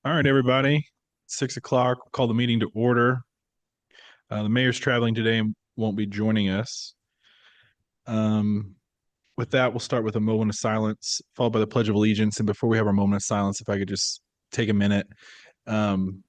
All right, everybody. 6 o'clock. We'll call the meeting to order. The mayor's traveling today and won't be joining us. Um, with that, we'll start with a moment of silence, followed by the Pledge of Allegiance. And before we have our moment of silence, if I could just take a minute. Um,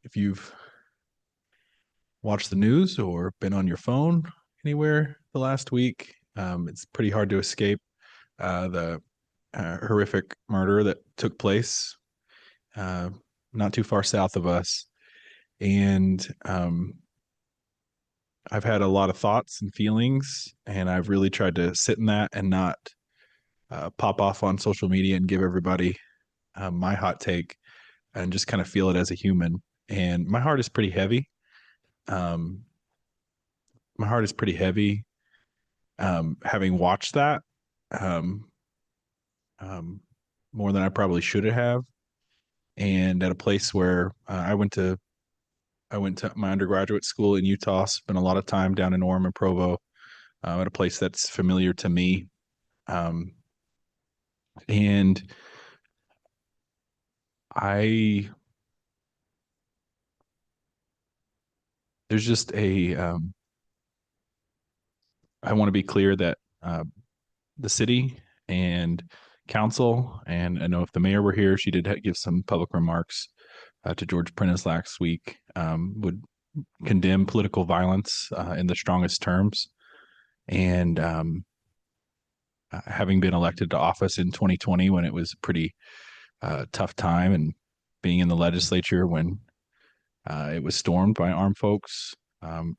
if you've watched the news or been on your phone anywhere the last week, it's pretty hard to escape the horrific murder that took place uh, not too far south of us. And I've had a lot of thoughts and feelings, and I've really tried to sit in that and not pop off on social media and give everybody my hot take and just kind of feel it as a human. And my heart is pretty heavy. Um, my heart is pretty heavy. Having watched that um, um, more than I probably should have, and at a place where I went to my undergraduate school in Utah. Spent a lot of time down in Orem and Provo, at a place that's familiar to me. Um, and I there's just a I want to be clear that the city and council, and I know if the mayor were here, she did give some public remarks to George Prentice last week, would condemn political violence in the strongest terms. And having been elected to office in 2020 when it was a pretty tough time, and being in the legislature when it was stormed by armed folks, I'm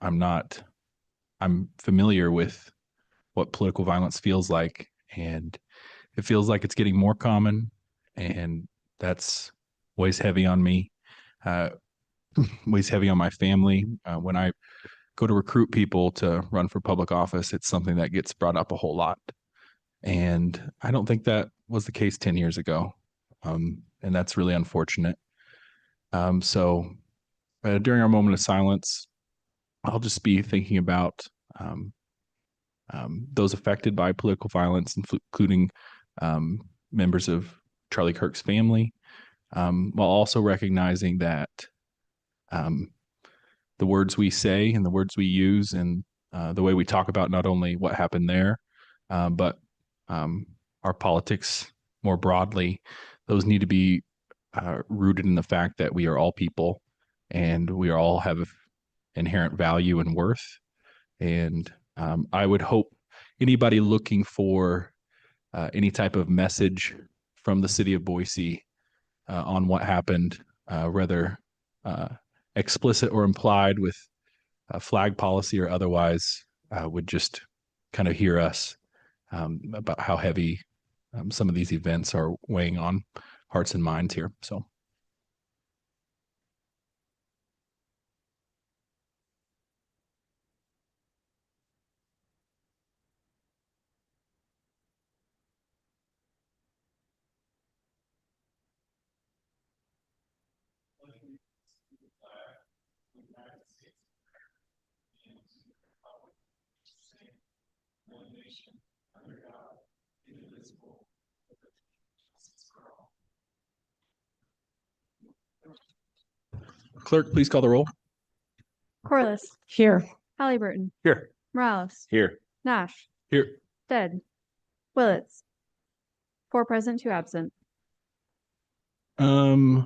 familiar with what political violence feels like, and it feels like it's getting more common, and that's weighs heavy on me, uh, weighs heavy on my family. When I go to recruit people to run for public office, it's something that gets brought up a whole lot, and I don't think that was the case 10 years ago, and that's really unfortunate. So during our moment of silence, I'll just be thinking about um, those affected by political violence, including um, members of Charlie Kirk's family, while also recognizing that um, the words we say and the words we use and the way we talk about not only what happened there, but um, our politics more broadly, those need to be rooted in the fact that we are all people and we all have inherent value and worth. And I would hope anybody looking for any type of message from the city of Boise on what happened, whether uh, explicit or implied with flag policy or otherwise, would just kind of hear us about how heavy some of these events are weighing on hearts and minds here. So, clerk, please call the roll. Corliss, Here. Halliburton, Here. Morales, Here. Nash, Here. Stead, Willits. 4 present, 2 absent.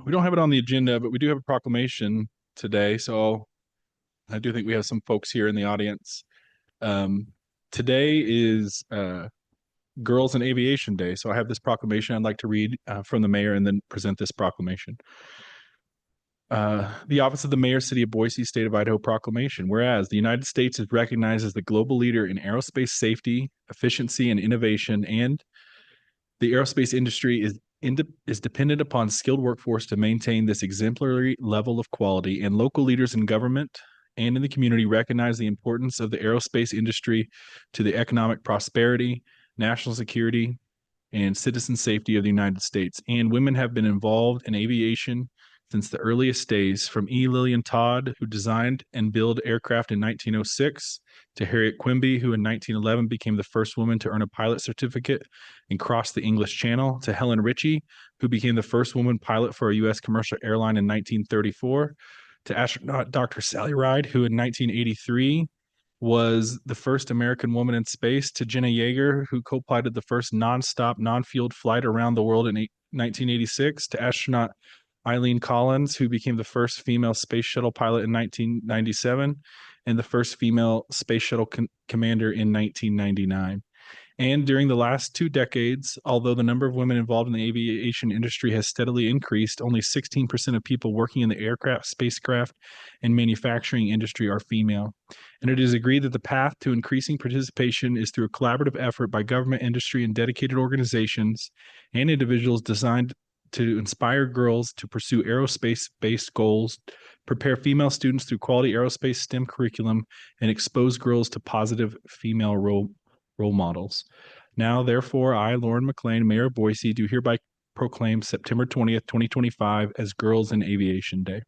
We don't have it on the agenda, but we do have a proclamation today. So I do think we have some folks here in the audience. Um, Today is Girls in Aviation Day. So I have this proclamation I'd like to read from the mayor and then present this proclamation. The Office of the Mayor, City of Boise, State of Idaho proclamation. Whereas the United States is recognized as the global leader in aerospace safety, efficiency, and innovation, and the aerospace industry is dependent upon skilled workforce to maintain this exemplary level of quality, and local leaders in government and in the community recognize the importance of the aerospace industry to the economic prosperity, national security, and citizen safety of the United States. And women have been involved in aviation since the earliest days, from E. Lillian Todd, who designed and built aircraft in 1906, to Harriet Quimby, who in 1911 became the first woman to earn a pilot certificate and cross the English Channel, to Helen Ritchie, who became the first woman pilot for a U.S. commercial airline in 1934, to astronaut Dr. Sally Ride, who in 1983 was the first American woman in space, to Jenna Yeager, who co-piloted the first non-stop, non-fueled flight around the world in 1986, to astronaut Eileen Collins, who became the first female space shuttle pilot in 1997 and the first female space shuttle commander in 1999. And during the last 2 decades, although the number of women involved in the aviation industry has steadily increased, only 16% of people working in the aircraft, spacecraft, and manufacturing industry are female. And it is agreed that the path to increasing participation is through a collaborative effort by government, industry, and dedicated organizations and individuals designed to inspire girls to pursue aerospace-based goals, prepare female students through quality aerospace STEM curriculum, and expose girls to positive female role models. Now, therefore, I, Lauren McLean, Mayor of Boise, do hereby proclaim September 20th, 2025 as Girls in Aviation Day.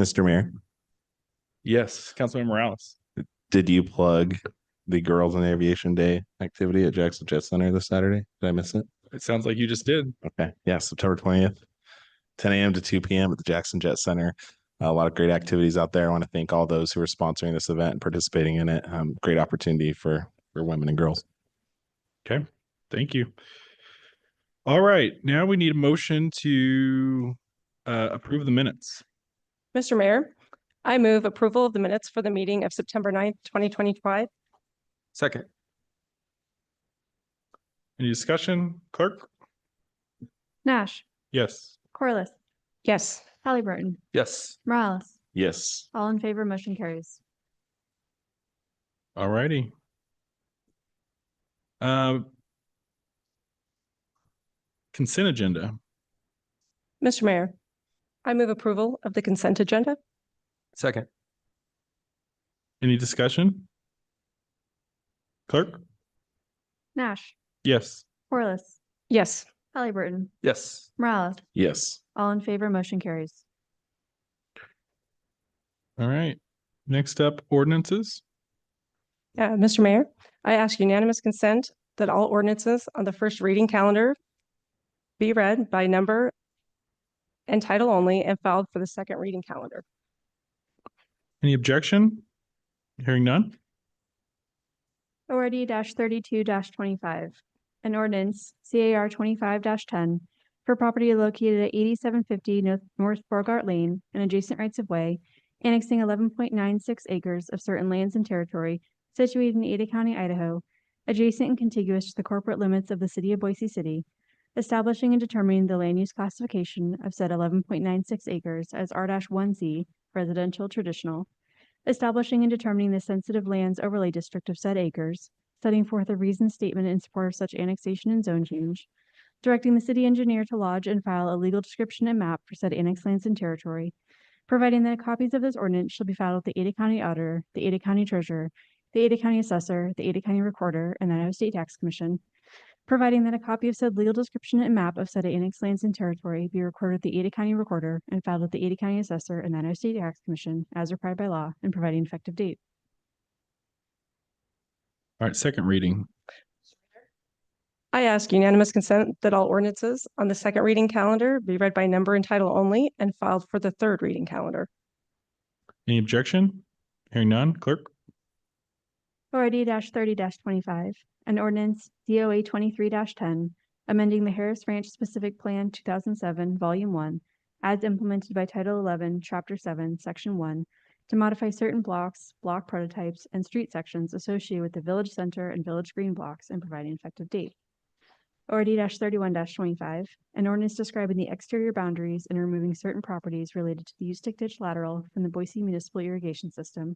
Mr. Mayor, Yes, Councilmember Morales. did you plug the Girls in Aviation Day activity at Jackson Jet Center this Saturday? Did I miss it? It sounds like you just did. Okay. Yeah, September 20th, 10 a.m. to 2 p.m. at the Jackson Jet Center. A lot of great activities out there. I want to thank all those who are sponsoring this event and participating in it. Great opportunity for women and girls. Okay, thank you. All right, now we need a motion to approve the minutes. Mr. Mayor, I move approval of the minutes for the meeting of September 9th, 2025. Second. Any discussion, clerk? Nash, Yes. Corliss, Yes. Halliburton, Yes. Morales. Yes. All in favor, motion carries. All righty. Consent agenda. Mr. Mayor, I move approval of the consent agenda. Second. Any discussion? Clerk? Nash, Yes. Corliss, Yes. Halliburton, Yes. Morales. Yes. All in favor, motion carries. All right. Next up, ordinances. Mr. Mayor, I ask unanimous consent that all ordinances on the first reading calendar be read by number and title only and filed for the second reading calendar. Any objection? Hearing none. ORD 32-25, an ordinance CAR 25-10 for property located at 8750 North Bogart Lane and adjacent rights of way, annexing 11.96 acres of certain lands and territory situated in Ada County, Idaho, adjacent and contiguous to the corporate limits of the city of Boise City, establishing and determining the land use classification of said 11.96 acres as R-1Z, residential traditional, establishing and determining the sensitive lands overlay district of said acres, setting forth a reasoned statement in support of such annexation and zone change, directing the city engineer to lodge and file a legal description and map for said annexed lands and territory, providing that copies of this ordinance shall be filed with the Ada County Auditor, the Ada County Treasurer, the Ada County Assessor, the Ada County Recorder, and the Idaho State Tax Commission, providing that a copy of said legal description and map of said annexed lands and territory be recorded at the Ada County Recorder and filed with the Ada County Assessor and the United States Tax Commission as required by law, and providing an effective date. All right, second reading. I ask unanimous consent that all ordinances on the second reading calendar be read by number and title only and filed for the third reading calendar. Any objection? Hearing none, clerk? ORD 30-25, an ordinance DOA 23-10, amending the Harris Ranch Specific Plan 2007, Volume 1, as implemented by Title 11, Chapter 7, Section 1, to modify certain blocks, block prototypes, and street sections associated with the Village Center and Village Green blocks and providing an effective date. ORD 31-25, an ordinance describing the exterior boundaries and removing certain properties related to the Ustick Ditch lateral from the Boise Municipal Irrigation System,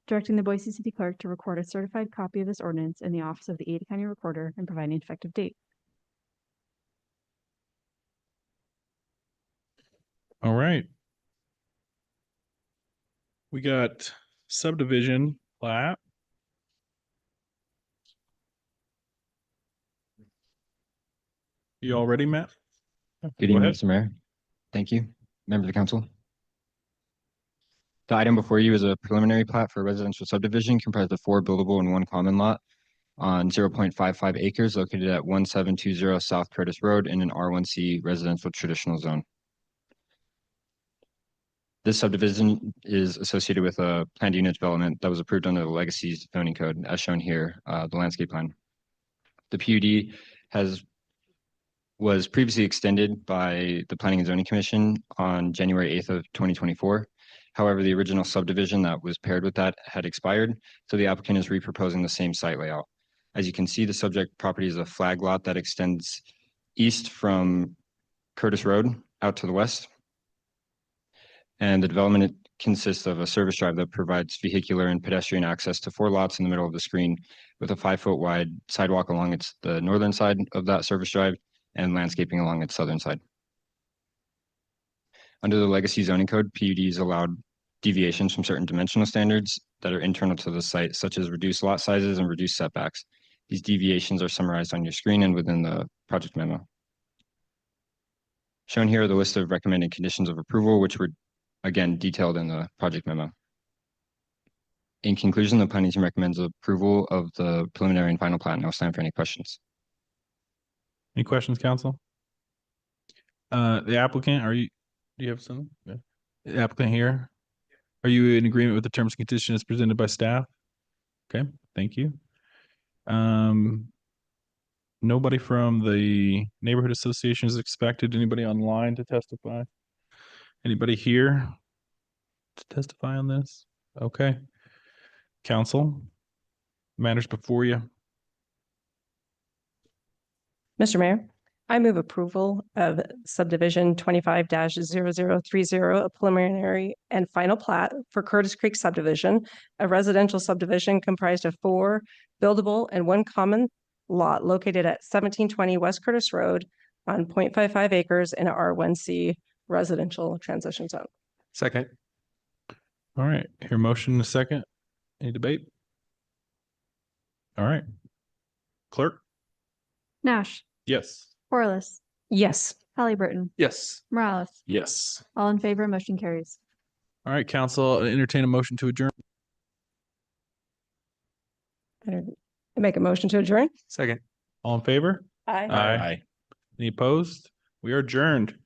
directing the Boise City Clerk to record a certified copy of this ordinance in the office of the Ada County Recorder and providing an effective date. All right. We got subdivision plat. You all ready, Matt? Good Go evening, ahead. Mr. Mayor. Thank you, members of the council. The item before you is a preliminary plat for a residential subdivision comprised of 4 buildable and 1 common lot on 0.55 acres located at 1720 South Curtis Road in an R1C residential traditional zone. This subdivision is associated with a planned unit development that was approved under the Legacy zoning code, as shown here, the landscape plan. The PUD was previously extended by the Planning and Zoning Commission on January 8th of 2024. However, the original subdivision that was paired with that had expired, so the applicant is reproposing the same site layout. As you can see, the subject property is a flag lot that extends east from Curtis Road out to the west. And the development consists of a service drive that provides vehicular and pedestrian access to 4 lots in the middle of the screen with a 5-foot wide sidewalk along the northern side of that service drive and landscaping along its southern side. Under the Legacy zoning code, PUDs allowed deviations from certain dimensional standards that are internal to the site, such as reduced lot sizes and reduced setbacks. These deviations are summarized on your screen and within the project memo. Shown here are the list of recommended conditions of approval, which were again detailed in the project memo. In conclusion, the planning team recommends approval of the preliminary and final plat. Now it's time for any questions. Any questions, council? The applicant, do you have some? Yeah. The applicant here? Are you in agreement with the terms and conditions presented by staff? Okay, thank you. Nobody from the neighborhood association is expected. Anybody online to testify? Anybody here to testify on this? Okay. Council, matters before you. Mr. Mayor, I move approval of subdivision 25-0030, a preliminary and final plat for Curtis Creek subdivision, a residential subdivision comprised of 4 buildable and 1 common lot located at 1720 West Curtis Road on 0.55 acres in a R1C residential transition zone. Second. All right, here motion in a second. Any debate? All right. Clerk? Nash, Yes. Corliss, Yes. Halliburton, Yes. Morales, Yes. all in favor, motion carries. All right, council, entertain a motion to adjourn. I make a motion to adjourn. Second. All in favor? Aye. Aye. Any opposed? We are adjourned.